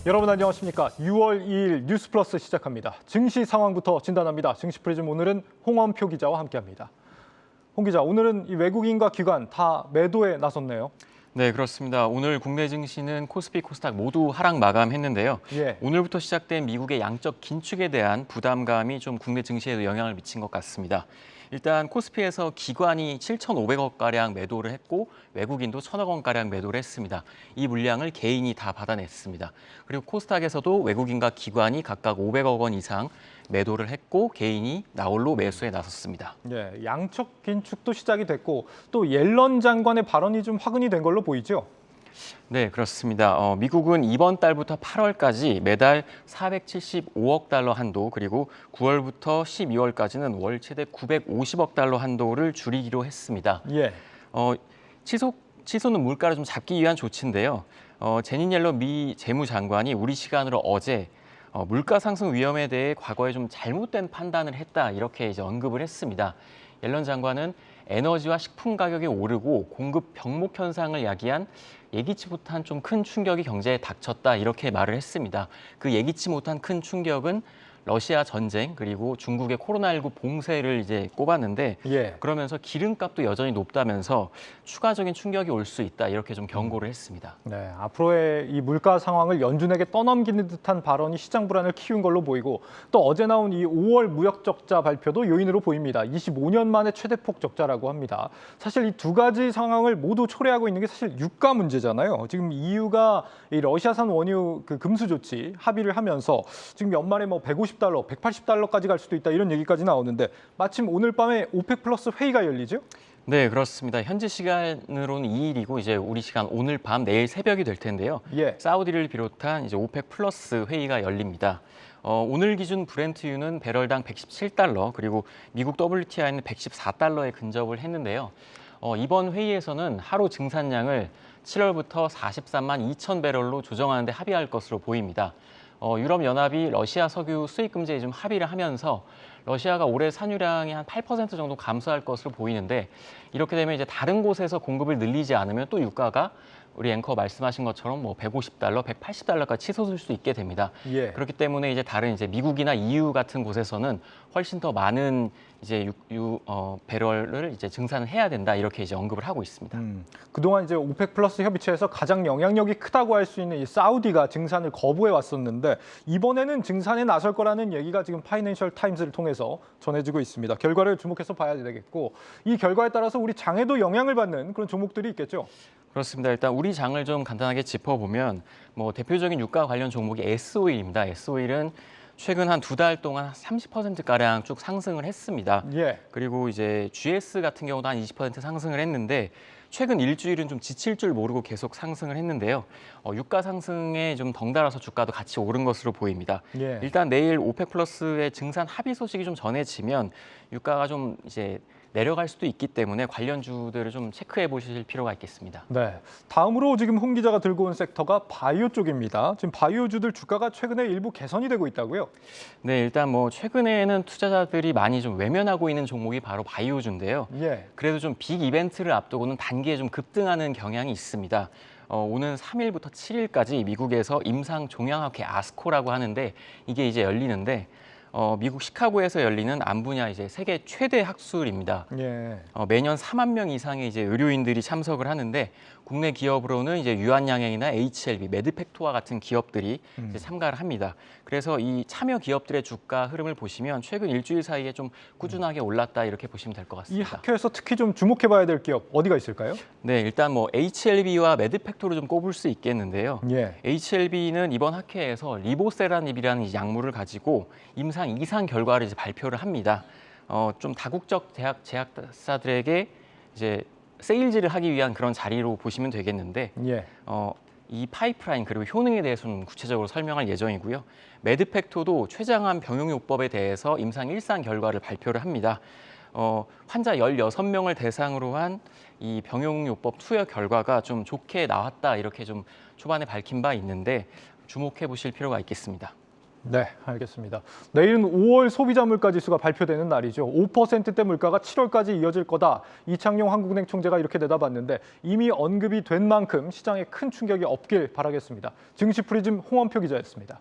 여러분 안녕하십니까? 6월 2일 뉴스플러스 시작합니다. 증시 상황부터 진단합니다. 증시프리즘 오늘은 홍원표 기자와 함께합니다. 홍 기자, 오늘은 이 외국인과 기관 다 매도에 나섰네요. 네, 그렇습니다. 오늘 국내 증시는 코스피, 코스닥 모두 하락 마감했는데요. 예. 오늘부터 시작된 미국의 양적 긴축에 대한 부담감이 좀 국내 증시에도 영향을 미친 것 같습니다. 일단 코스피에서 기관이 7,500억가량 매도를 했고 외국인도 1,000억 원가량 매도를 했습니다. 이 물량을 개인이 다 받아냈습니다. 그리고 코스닥에서도 외국인과 기관이 각각 500억 원 이상 매도를 했고 개인이 나홀로 매수에 나섰습니다. 예, 양적 긴축도 시작이 됐고 또 옐런 장관의 발언이 좀 화근이 된 걸로 보이죠? 네, 그렇습니다. 미국은 이번 달부터 8월까지 매달 475억 달러 한도, 그리고 9월부터 12월까지는 월 최대 950억 달러 한도를 줄이기로 했습니다. 예. 치솟는 물가를 좀 잡기 위한 조치인데요. 제닛 옐런 미 재무장관이 우리 시간으로 어제 물가 상승 위험에 대해 과거에 좀 잘못된 판단을 했다, 이렇게 이제 언급을 했습니다. 옐런 장관은 에너지와 식품 가격이 오르고 공급 병목 현상을 야기한 예기치 못한 좀 큰 충격이 경제에 닥쳤다, 이렇게 말을 했습니다. 그 예기치 못한 큰 충격은 러시아 전쟁 그리고 중국의 코로나19 봉쇄를 이제 꼽았는데 예. 그러면서 기름값도 여전히 높다면서 추가적인 충격이 올 수 있다, 이렇게 좀 경고를 했습니다. 네, 앞으로의 이 물가 상황을 연준에게 떠넘기는 듯한 발언이 시장 불안을 키운 걸로 보이고 또 어제 나온 이 5월 무역 적자 발표도 요인으로 보입니다. 25년 만에 최대폭 적자라고 합니다. 사실 이 두 가지 상황을 모두 초래하고 있는 게 사실 유가 문제잖아요. 지금 EU가 이 러시아산 원유 그 금수 조치 합의를 하면서 지금 연말에 뭐 150달러, 180달러까지 갈 수도 있다, 이런 얘기까지 나오는데 마침 오늘 밤에 오펙 플러스 회의가 열리죠? 네, 그렇습니다. 현지 시간으로는 2일이고 이제 우리 시간 오늘 밤 내일 새벽이 될 텐데요. 예. 사우디를 비롯한 이제 오펙 플러스 회의가 열립니다. 오늘 기준 브렌트유는 배럴당 117달러, 그리고 미국 WTI는 114달러에 근접을 했는데요. 이번 회의에서는 하루 증산량을 7월부터 43만 2천 배럴로 조정하는 데 합의할 것으로 보입니다. 유럽연합이 러시아 석유 수입 금지에 좀 합의를 하면서 러시아가 올해 산유량이 한 8% 정도 감소할 것으로 보이는데, 이렇게 되면 이제 다른 곳에서 공급을 늘리지 않으면 또 유가가 우리 앵커 말씀하신 것처럼 뭐 150달러, 180달러까지 치솟을 수 있게 됩니다. 예. 그렇기 때문에 이제 다른 이제 미국이나 EU 같은 곳에서는 훨씬 더 많은 이제 배럴을 이제 증산을 해야 된다, 이렇게 이제 언급을 하고 있습니다. 그동안 이제 오펙 플러스 협의체에서 가장 영향력이 크다고 할 수 있는 이 사우디가 증산을 거부해 왔었는데 이번에는 증산에 나설 거라는 얘기가 지금 파이낸셜 타임스를 통해서 전해지고 있습니다. 결과를 주목해서 봐야 되겠고 이 결과에 따라서 우리 장에도 영향을 받는 그런 종목들이 있겠죠. 그렇습니다. 일단 우리 장을 좀 간단하게 짚어보면 뭐 대표적인 유가 관련 종목이 S오일입니다. S오일은 최근 한 2달 동안 30%가량 쭉 상승을 했습니다. 예. 그리고 이제 GS 같은 경우도 한 20% 상승을 했는데 최근 일주일은 좀 지칠 줄 모르고 계속 상승을 했는데요. 유가 상승에 좀 덩달아서 주가도 같이 오른 것으로 보입니다. 예. 일단 내일 오펙 플러스의 증산 합의 소식이 좀 전해지면 유가가 좀 이제 내려갈 수도 있기 때문에 관련주들을 좀 체크해 보실 필요가 있겠습니다. 네. 다음으로 지금 홍 기자가 들고 온 섹터가 바이오 쪽입니다. 지금 바이오주들 주가가 최근에 일부 개선이 되고 있다고요? 네, 일단 뭐 최근에는 투자자들이 많이 좀 외면하고 있는 종목이 바로 바이오주인데요. 예. 그래도 좀 빅 이벤트를 앞두고는 단기에 좀 급등하는 경향이 있습니다. 오는 3일부터 7일까지 미국에서 임상 종양학회 아스코라고 하는데 이게 이제 열리는데 미국 시카고에서 열리는 암 분야 이제 세계 최대 학술입니다. 예. 매년 4만 명 이상의 이제 의료인들이 참석을 하는데 국내 기업으로는 이제 유한양행이나 HLB, 매드팩토와 같은 기업들이 이제 참가를 합니다. 그래서 이 참여 기업들의 주가 흐름을 보시면 최근 일주일 사이에 좀 꾸준하게 올랐다, 이렇게 보시면 될 것 이 같습니다. 학회에서 특히 좀 주목해봐야 될 기업 어디가 있을까요? 네, 일단 뭐 HLB와 매드팩토를 좀 꼽을 수 있겠는데요. 예. HLB는 이번 학회에서 리보세라닙이라는 약물을 가지고 임상 2상 결과를 이제 발표를 합니다. 좀 다국적 제약사들에게 이제 세일즈를 하기 위한 그런 자리로 보시면 되겠는데 예. 이 파이프라인 그리고 효능에 대해서는 구체적으로 설명할 예정이고요. 매드팩토도 췌장암 병용요법에 대해서 임상 1상 결과를 발표를 합니다. 환자 16명을 대상으로 한 이 병용요법 투여 결과가 좀 좋게 나왔다, 이렇게 좀 초반에 밝힌 바 있는데 주목해 보실 필요가 있겠습니다. 네, 알겠습니다. 내일은 5월 소비자 물가 지수가 발표되는 날이죠. 5%대 물가가 7월까지 이어질 거다. 이창용 한국은행 총재가 이렇게 내다봤는데 이미 언급이 된 만큼 시장에 큰 충격이 없길 바라겠습니다. 증시 프리즘 홍원표 기자였습니다.